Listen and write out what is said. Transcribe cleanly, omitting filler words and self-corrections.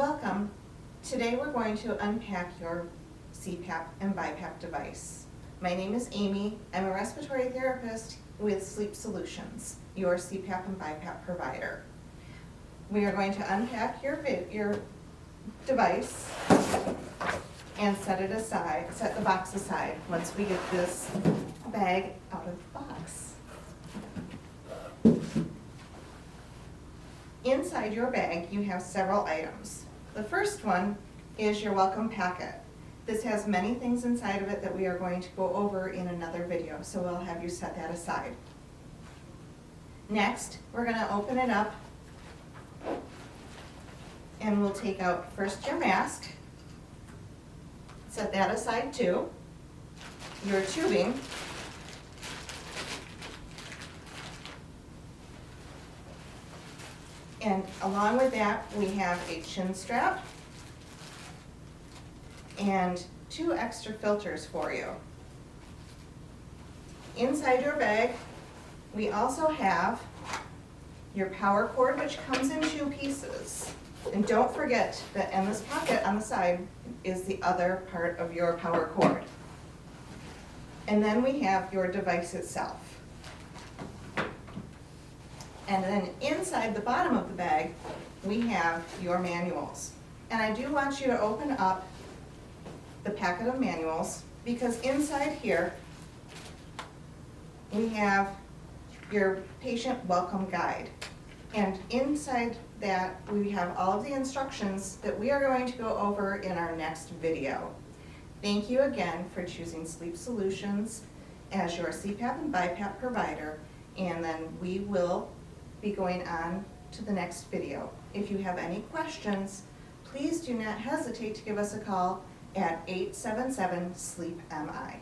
Welcome. Today we're going to unpack your CPAP and BiPAP device. My name is Amy. I'm a respiratory therapist with Sleep Solutions, your CPAP and BiPAP provider. We are going to unpack your device and set the box aside once we get this bag out of the box. Inside your bag, you have several items. The first one is your welcome packet. This has many things inside of it that we are going to go over in another video, so we'll have you set that aside. Next, we're going to open it up and we'll take out first your mask, set that aside too, your tubing, and along with that, we have a chin strap and 2 extra filters for you. Inside your bag, we also have your power cord, which comes in 2 pieces. And don't forget that in this pocket on the side is the other part of your power cord. And then we have your device itself. And then inside the bottom of the bag, we have your manuals. And I do want you to open up the packet of manuals because inside here, we have your patient welcome guide. And inside that, we have all of the instructions that we are going to go over in our next video. Thank you again for choosing Sleep Solutions as your CPAP and BiPAP provider, and then we will be going on to the next video. If you have any questions, please do not hesitate to give us a call at 877-SLEEP-MI.